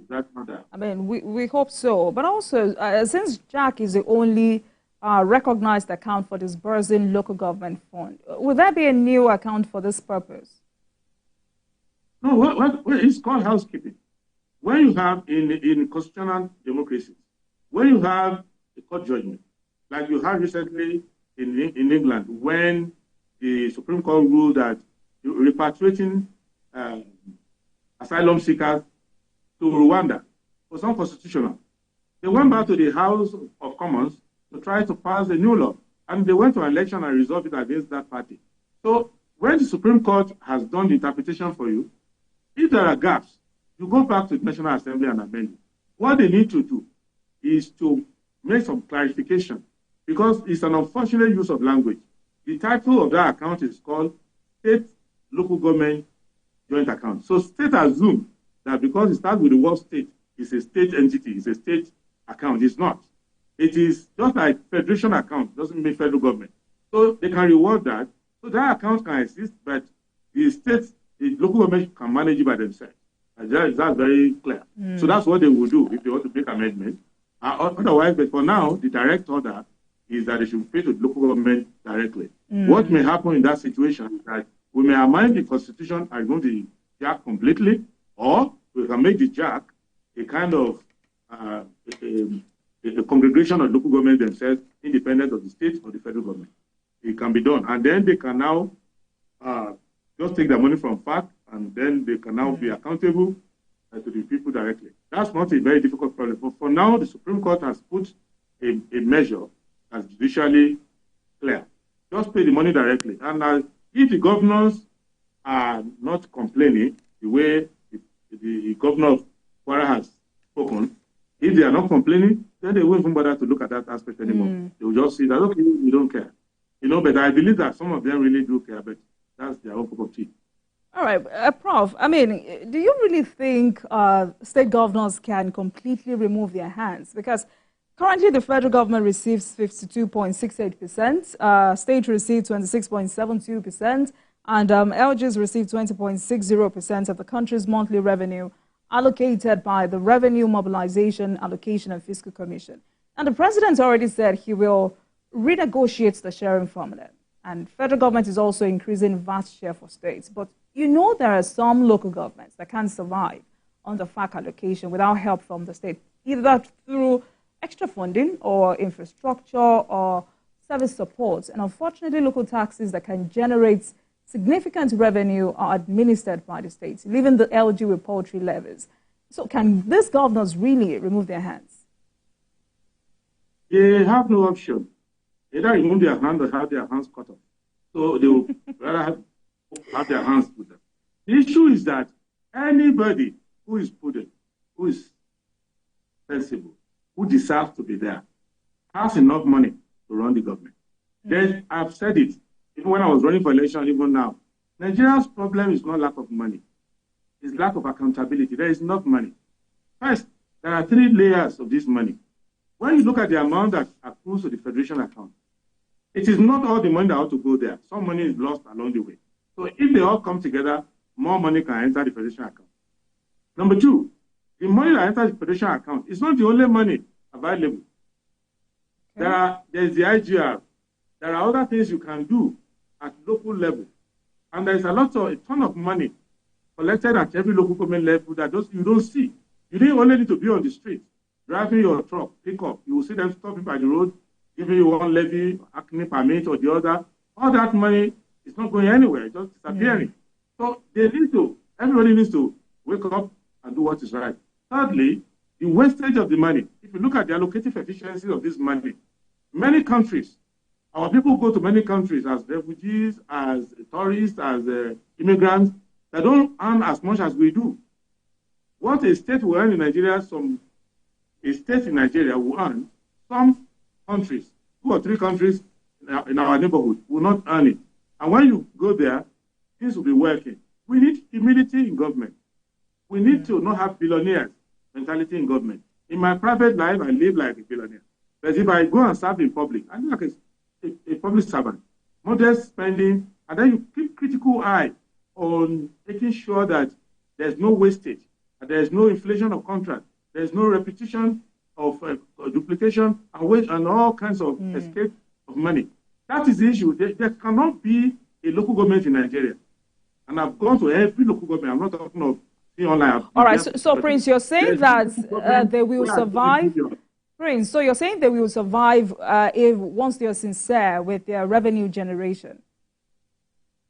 That matter. I mean, we hope so. But also, since Jack is the only recognized account for disbursing local government fund, will there be a new account for this purpose? No, it's called housekeeping. When you have in constitutional democracies, when you have a court judgment, like you had recently in England, when the Supreme Court ruled that repatriating asylum seekers to Rwanda was unconstitutional. They went back to the House of Commons to try to pass a new law, and they went to an election and resolved it against that party. So when the Supreme Court has done the interpretation for you, if there are gaps, you go back to the National Assembly and amend it. What they need to do is to make some clarification, because it's an unfortunate use of language. The title of that account is called State Local Government Joint Account. So state assume that because it starts with the word state, it's a state entity, it's a state account. It's not. It is just like federation account, doesn't mean federal government. So they can reward that. So that account can exist, but the state, the local government can manage it by themselves. That's very clear. So that's what they will do if they want to make amendments. Otherwise, but for now, the direct order is that they should pay to the local government directly. What may happen in that situation is that we may amend the Constitution and remove the jack completely, or we can make the jack a kind of a congregation of local government themselves, independent of the state or the federal government. It can be done. And then they can now just take the money from FAC, and then they can now be accountable to the people directly. That's not a very difficult problem. But for now, the Supreme Court has put a measure that's judicially clear. Just pay the money directly. And if the governors are not complaining the way the governor of Kwara has spoken, if they are not complaining, then they won't even bother to look at that aspect anymore. They will just see that, okay, we don't care. But I believe that some of them really do care, but that's their own cup of tea. All right, Prof, I mean, do you really think state governors can completely remove their hands? Because currently the federal government receives 52.68%, state receives 26.72%, and LGs receive 20.60% of the country's monthly revenue allocated by the Revenue Mobilization, Allocation and Fiscal Commission. And the president already said he will renegotiate the sharing formula. And federal government is also increasing vast share for states. But you know there are some local governments that can't survive on the FAC allocation without help from the state, either through extra funding or infrastructure or service supports. And unfortunately, local taxes that can generate significant revenue are administered by the states, leaving the LG with paltry levies. So can these governors really remove their hands? They have no option. Either remove their hand or have their hands cut off. So they will rather have their hands put them. The issue is that anybody who is prudent, who is sensible, who deserves to be there, has enough money to run the government. Then I've said it, even when I was running for election, even now. Nigeria's problem is not lack of money. It's lack of accountability. There is enough money. First, there are 3 layers of this money. When you look at the amount that accrues to the federation account, it is not all the money that ought to go there. Some money is lost along the way. So if they all come together, more money can enter the federation account. Number 2, the money that enters the federation account is not the only money available. Okay. There's the IGR. There are other things you can do at local level. And there's a ton of money collected at every local government level that you don't see. You don't only need to be on the street, driving your truck, pick up. You will see them stopping by the road, giving you one levy, acne permit or the other. All that money is not going anywhere, it's just disappearing. So everybody needs to wake up and do what is right. Thirdly, the wastage of the money. If you look at the allocative efficiency of this money, many countries, our people go to many countries as refugees, as tourists, as immigrants, that don't earn as much as we do. What a state will earn in Nigeria, a state in Nigeria will earn, some countries, 2 or 3 countries in our neighborhood will not earn it. And when you go there, things will be working. We need humility in government. We need to not have billionaires mentality in government. In my private life, I live like a billionaire. But if I go and serve in public, I look like a public servant, modest spending, and then you keep critical eye on making sure that there's no wastage, and there's no inflation of contract, there's no repetition of duplication and waste and all kinds of escape of money. That is the issue. There cannot be a local government in Nigeria. And I've gone to every local government. I'm not talking of the online. All right. So Prince, you're saying that they will survive. Prince, so you're saying they will survive once they are sincere with their revenue generation?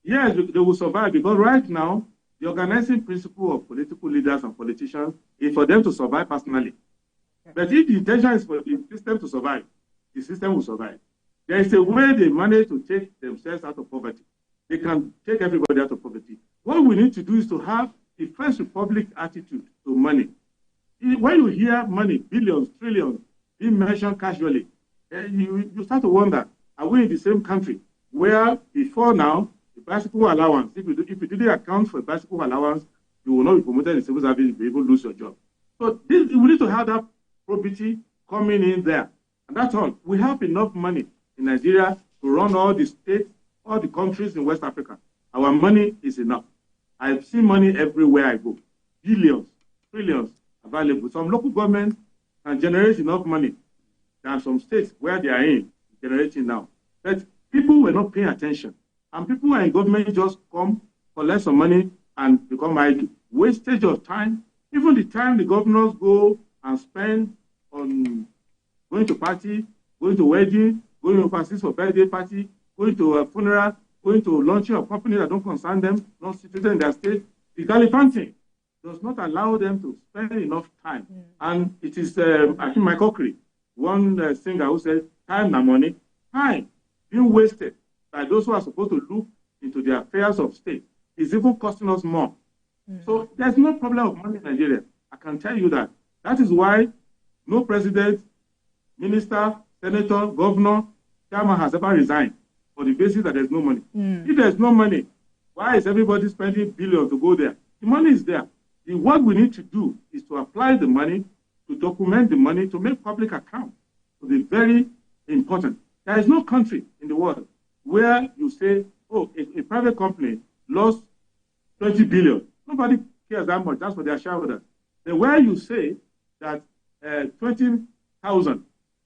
Yes, they will survive because right now, the organizing principle of political leaders and politicians is for them to survive personally. But if the intention is for the system to survive, the system will survive. There is a way they manage to take themselves out of poverty. They can take everybody out of poverty. What we need to do is to have the First Republic attitude to money. When you hear money, billions, trillions, being mentioned casually, you start to wonder, are we in the same country where before now, the bicycle allowance, if you didn't account for bicycle allowance, you will not be promoted in civil service, you will even lose your job. So we need to have that probity coming in there. And that's all. We have enough money in Nigeria to run all the states, all the countries in West Africa. Our money is enough. I've seen money everywhere I go. Billions, trillions available. Some local governments can generate enough money than some states where they are generating now. But people were not paying attention. And people who are in government just come, collect some money, and become idle. Wastage of time. Even the time the governors go and spend on going to party, going to wedding, going overseas for birthday party, going to a funeral, going to launching of companies that don't concern them, not situated in their state. The gallivanting does not allow them to spend enough time. And it is, I think, Michael Cree, one singer who said, time na money, time being wasted by those who are supposed to look into the affairs of state is even costing us more. So there's no problem of money in Nigeria. I can tell you that. That is why no president, minister, senator, governor, chairman has ever resigned for the basis that there's no money. If there's no money, why is everybody spending billions to go there? The money is there. What we need to do is to apply the money, to document the money, to make public account. To be very important. There is no country in the world where you say, oh, a private company lost 20 billion. Nobody cares that much. That's for their shareholders. Then where you say that 20,000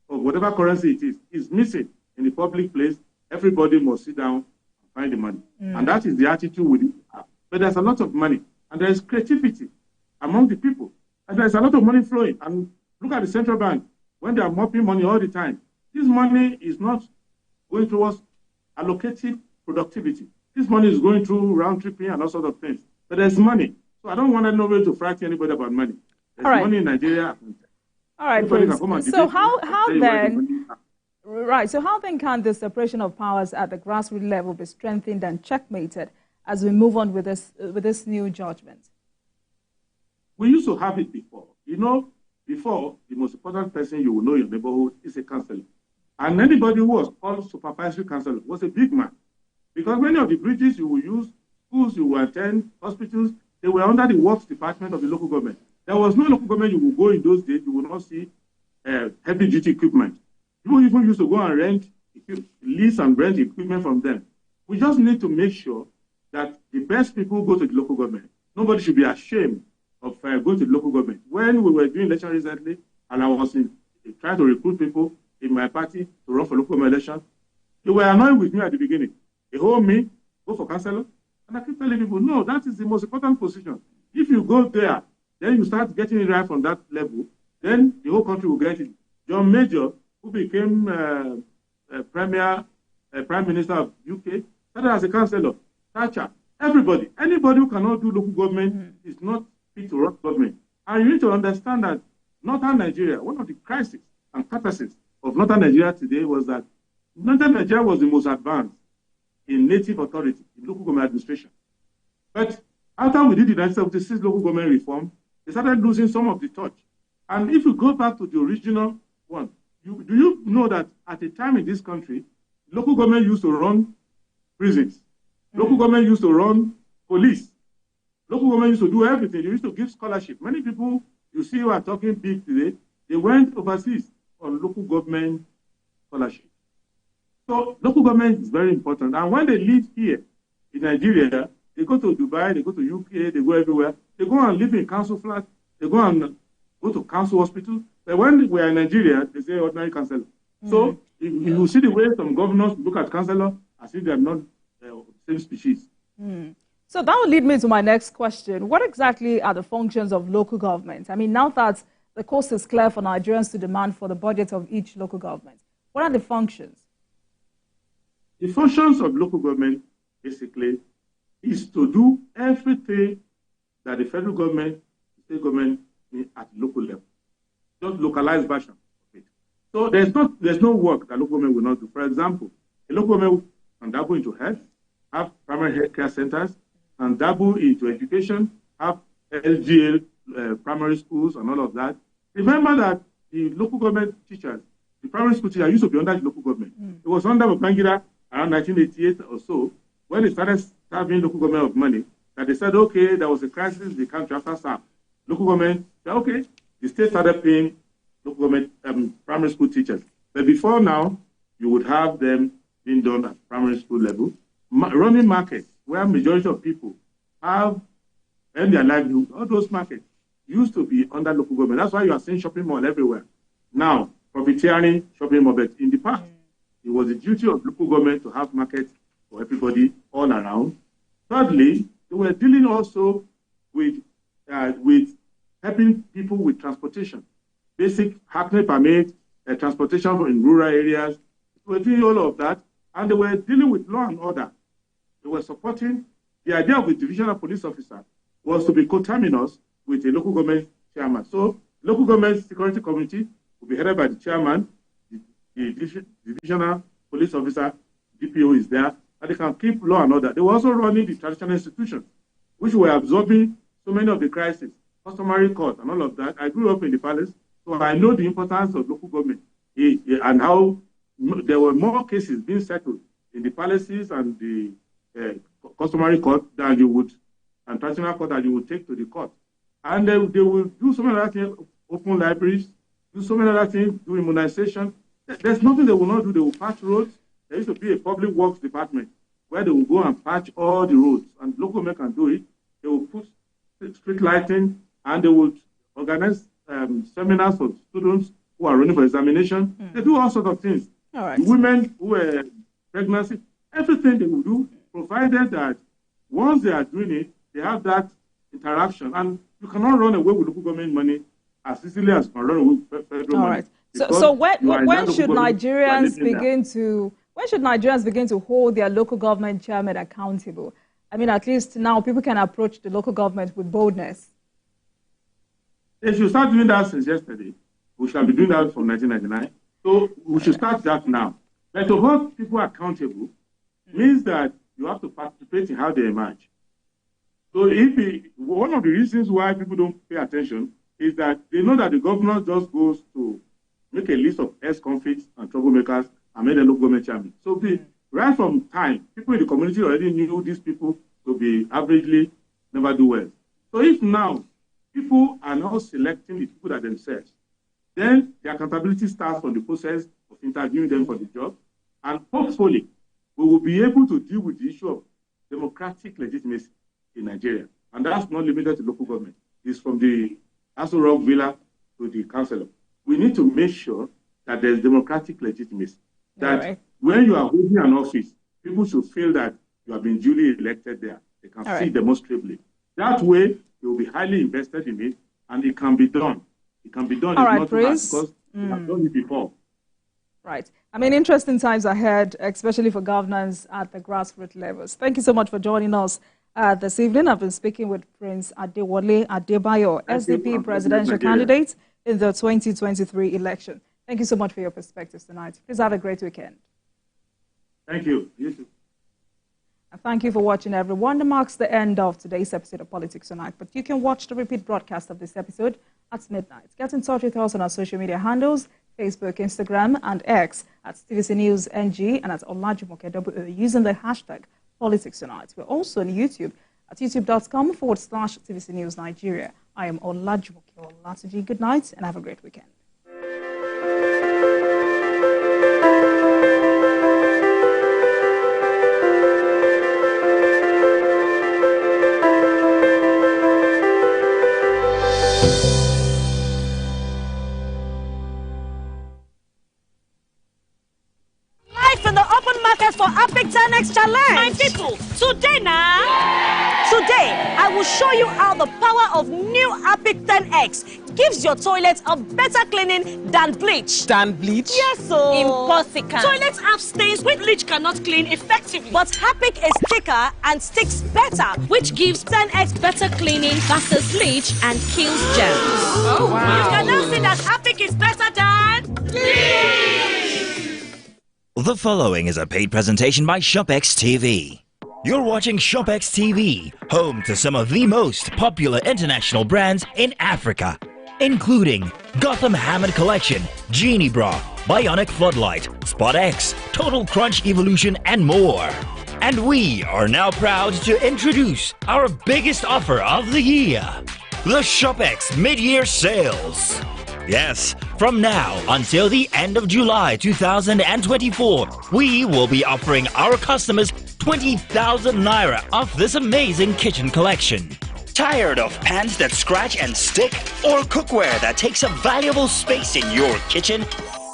of whatever currency it is missing in the public place, everybody must sit down and find the money. And that is the attitude we have. But there's a lot of money, and there's creativity among the people, and there's a lot of money flowing. And look at the central bank, when they are mopping money all the time. This money is not going towards allocative productivity. This money is going through round tripping and all sorts of things. But there's money. So I don't want nobody to frighten anybody about money. There's money in Nigeria. All right, Prince. So how then, right, so how then can the separation of powers at the grassroots level be strengthened and checkmated as we move on with this new judgment? We used to have it before. You know, before, the most important person you will know in your neighborhood is a counselor. And anybody who was called supervisory counselor was a big man. Because many of the bridges you will use, schools you will attend, hospitals, they were under the works department of the local government. There was no local government you will go in those days, you will not see heavy-duty equipment. People even used to go and rent, lease and rent equipment from them. We just need to make sure that the best people go to the local government. Nobody should be ashamed of going to the local government. When we were doing election recently, and I was trying to recruit people in my party to run for local government election, they were annoyed with me at the beginning. They hold me, go for councillor, and I keep telling people, no, that is the most important position. If you go there, then you start getting it right from that level, then the whole country will get it. John Major, who became Prime Minister of UK, started as a councillor. Thatcher, everybody, anybody who cannot do local government is not fit to run government. And you need to understand that Northern Nigeria, one of the crises and catastrophes of Northern Nigeria today was that Northern Nigeria was the most advanced in native authority, in local government administration. But after we did the 1976 local government reform, they started losing some of the touch. And if you go back to the original one, do you know that at a time in this country, local government used to run prisons, local government used to run police, local government used to do everything. They used to give scholarship. Many people you see who are talking big today, they went overseas on local government scholarship. So local government is very important. And when they live here in Nigeria, they go to Dubai, they go to UK, they go everywhere. They go and live in council flats, they go and go to council hospitals. But when we are in Nigeria, they say ordinary councillor. So if you see the way some governors look at councillor as if they are not the same species. So that will lead me to my next question. What exactly are the functions of local government? I mean, now that the coast is clear for Nigerians to demand for the budget of each local government, what are the functions? The functions of local government, basically, is to do everything that the federal government, state government, at local level. Just localized version of it. So there's no work that local government will not do. For example, a local government can dabble into health, have primary health care centers, and dabble into education, have LGA primary schools and all of that. Remember that the local government teachers, the primary school teachers used to be under the local government. It was under Babangida around 1988 or so, when they started serving local government of money, that they said, okay, there was a crisis in the country after SARS. Local government said, okay, the state started paying local government primary school teachers. But before now, you would have them being done at primary school level. Running markets, where majority of people have earned their livelihood, all those markets used to be under local government. That's why you are seeing shopping mall everywhere. Now, profiteering shopping mall, but in the past, it was the duty of local government to have markets for everybody all around. Thirdly, they were dealing also with helping people with transportation, basic hackney permit, transportation in rural areas. They were doing all of that, and they were dealing with law and order. They were supporting the idea of a divisional police officer was to be coterminous with a local government chairman. So, local government security committee will be headed by the chairman, the divisional police officer, DPO is there, and they can keep law and order. They were also running the traditional institutions, which were absorbing so many of the crises, customary court and all of that. I grew up in the palace, so I know the importance of local government and how there were more cases being settled in the palaces and the customary court than you would, and traditional court that you would take to the court. And they will do so many other things, open libraries, do so many other things, do immunization. There's nothing they will not do. They will patch roads. There used to be a public works department where they will go and patch all the roads, and local government can do it. They will put street lighting, and they will organize seminars for students who are running for examination. They do all sorts of things. All right. The women who were pregnancy, everything they will do, provided that once they are doing it, they have that interaction. And you cannot run away with local government money as easily as you can run away with federal money. Right. So when should Nigerians begin to hold their local government chairman accountable? I mean, at least now people can approach the local government with boldness. They should start doing that since yesterday. We shall be doing that from 1999. So we should start that now. But to hold people accountable means that you have to participate in how they emerge. So one of the reasons why people don't pay attention is that they know that the governor just goes to make a list of ex-convicts and troublemakers and make a local government chairman. So right from time, people in the community already knew these people to be averagely never do well. So if now people are now selecting the people that themselves, then the accountability starts from the process of interviewing them for the job. And hopefully, we will be able to deal with the issue of democratic legitimacy in Nigeria. And that's not limited to local government. It's from the Aso Rock Villa to the councillor. We need to make sure that there's democratic legitimacy. That when you are holding an office, people should feel that you have been duly elected there. They can see demonstrably. That way, they will be highly invested in it, and it can be done. It can be done. All right, Prince. Because we have done it before. Right. I mean, interesting times ahead, especially for governance at the grassroots levels. Thank you so much for joining us this evening. I've been speaking with Prince Adewale Adebayo, SDP presidential candidate in the 2023 election. Thank you so much for your perspectives tonight. Please have a great weekend. Thank you. You too. And thank you for watching, everyone. That marks the end of today's episode of Politics Tonight. But you can watch the repeat broadcast of this episode at midnight. Get in touch with us on our social media handles, Facebook, Instagram, and X at TVC News NG and at Olajumoke WO using the hashtag Politics Tonight. We're also on YouTube at youtube.com/TVC News Nigeria. I am Olajumoke Olatuji. Good night and have a great weekend. Challenge. My people, today now. Today, I will show you how the power of new Apic 10X gives your toilet a better cleaning than bleach. Than bleach? Yes, so. Impossible. Toilets have stains which bleach cannot clean effectively. But Apic is thicker and sticks better, which gives 10X better cleaning versus bleach and kills germs. Oh, wow. You can now see that Apic is better than bleach. The following is a paid presentation by ShopX TV. You're watching ShopX TV, home to some of the most popular international brands in Africa, including Gotham Hammered Collection, Genie Bra, Bionic Floodlight, Spot X, Total Crunch Evolution, and more. And we are now proud to introduce our biggest offer of the year, the ShopX Mid-Year Sales. Yes, from now until the end of July 2024, we will be offering our customers 20,000 Naira off this amazing kitchen collection. Tired of pans that scratch and stick or cookware that takes up valuable space in your kitchen?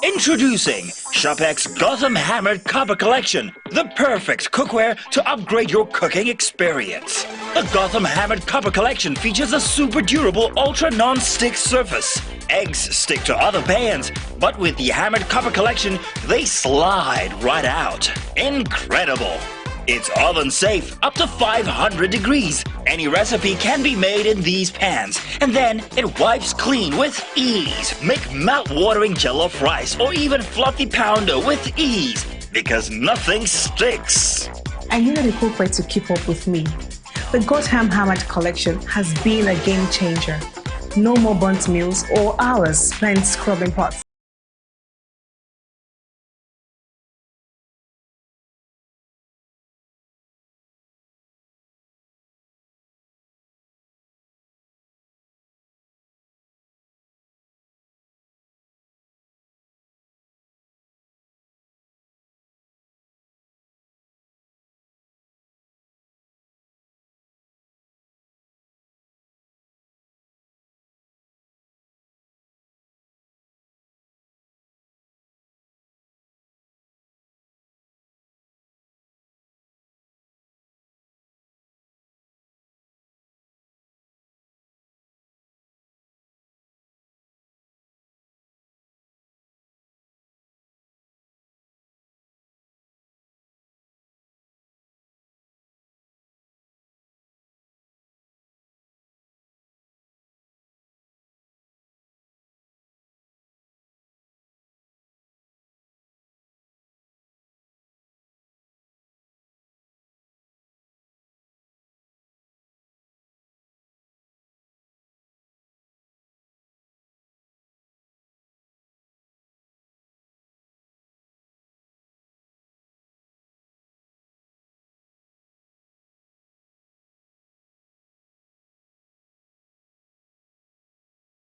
Introducing ShopX Gotham Hammered Copper Collection, the perfect cookware to upgrade your cooking experience. The Gotham Hammered Copper Collection features a super durable ultra non-stick surface. Eggs stick to other pans, but with the Hammered Copper Collection, they slide right out. Incredible! It's oven safe up to 500 degrees. Any recipe can be made in these pans, and then it wipes clean with ease. Make mouth-watering jollof rice or even fluffy pounder with ease, because nothing sticks. I needed a cookware to keep up with me. The Gotham Hammered Collection has been a game changer. No more burnt meals or hours spent scrubbing pots.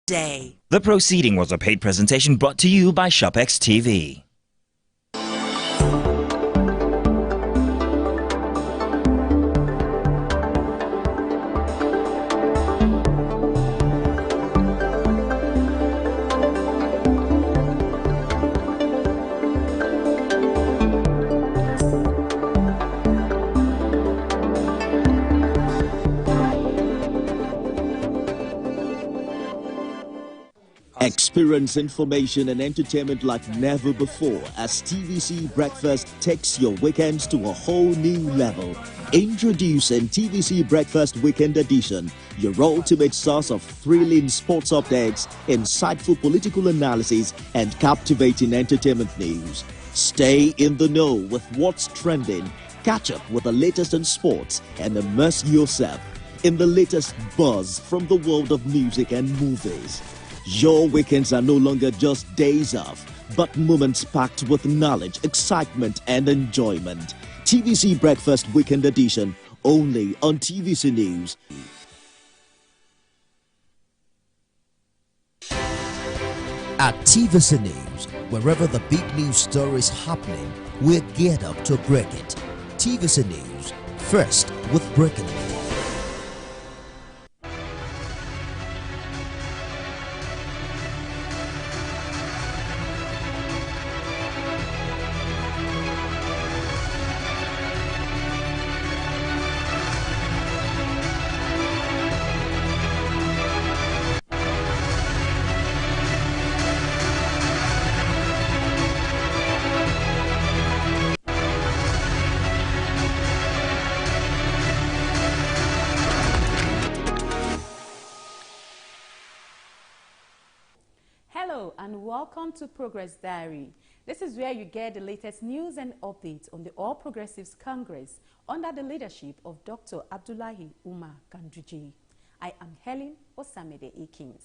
day. The proceeding was a paid presentation brought to you by ShopX TV. Experience information and entertainment like never before as TVC Breakfast takes your weekends to a whole new level. Introducing TVC Breakfast Weekend Edition, your ultimate source of thrilling sports updates, insightful political analysis, and captivating entertainment news. Stay in the know with what's trending, catch up with the latest in sports, and immerse yourself in the latest buzz from the world of music and movies. Your weekends are no longer just days off, but moments packed with knowledge, excitement, and enjoyment. TVC Breakfast Weekend Edition, only on TVC News. At TVC News, wherever the big news story is happening, we're geared up to break it. TVC News, first with breaking it. Hello and welcome to Progress Diary. This is where you get the latest news and updates on the All Progressives Congress under the leadership of Dr. Abdullahi Umar Ganduje. I am Helen Osamede Akins.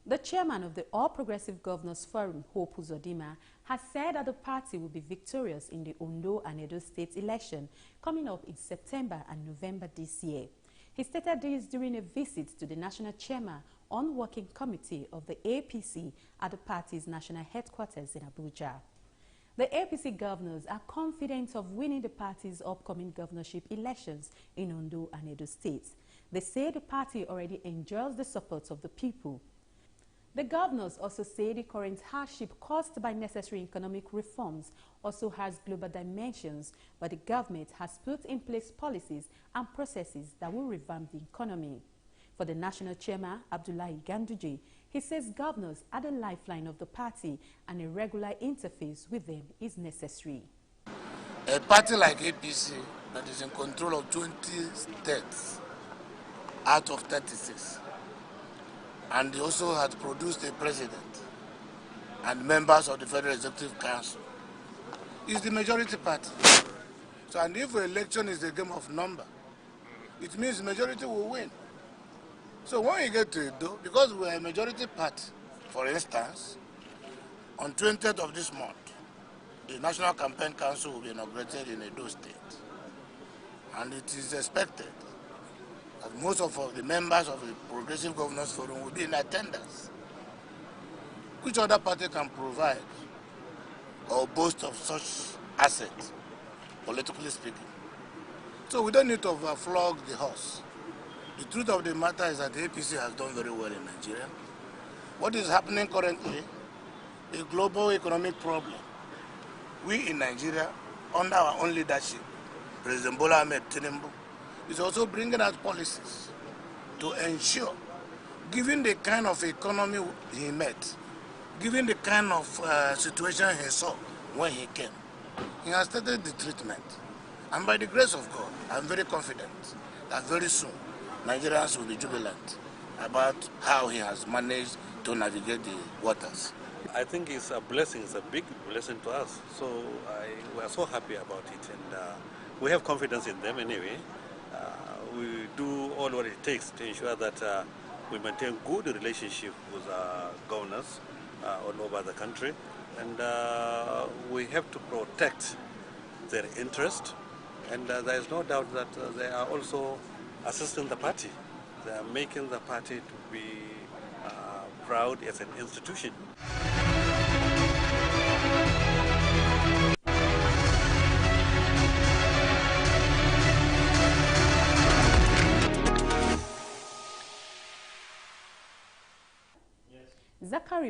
The chairman of the All Progressive Governors Forum, Hope Uzodinma, has said that the party will be victorious in the Ondo and Edo state election coming up in September and November this year. He stated this during a visit to the national chairman on working committee of the APC at the party's national headquarters in Abuja. The APC governors are confident of winning the party's upcoming governorship elections in Ondo and Edo states. They say the party already enjoys the support of the people. The governors also say the current hardship caused by necessary economic reforms also has global dimensions, but the government has put in place policies and processes that will revamp the economy. For the national chairman, Abdullahi Ganduje, he says governors are the lifeline of the party and a regular interface with them is necessary. A party like APC that is in control of 20 states out of 36. And they also had produced a president and members of the Federal Executive Council. It's the majority party. So, and if election is a game of number, it means the majority will win. So when we get to Edo, because we are a majority party, for instance, on 20th of this month, the National Campaign Council will be inaugurated in Edo State. And it is expected that most of the members of the Progressive Governors Forum will be in attendance. Which other party can provide or boast of such assets, politically speaking? So we don't need to overflog the horse. The truth of the matter is that the APC has done very well in Nigeria. What is happening currently, a global economic problem. We in Nigeria, under our own leadership, President Bola Ahmed Tinubu, is also bringing out policies to ensure, given the kind of economy he met, given the kind of situation he saw when he came, he has started the treatment. And by the grace of God, I'm very confident that very soon Nigerians will be jubilant about how he has managed to navigate the waters. I think it's a blessing, it's a big blessing to us. So we are so happy about it, and we have confidence in them anyway. We do all what it takes to ensure that we maintain good relationship with our governors all over the country, and we have to protect their interest, and there is no doubt that they are also assisting the party. They are making the party to be proud as an institution. Zachary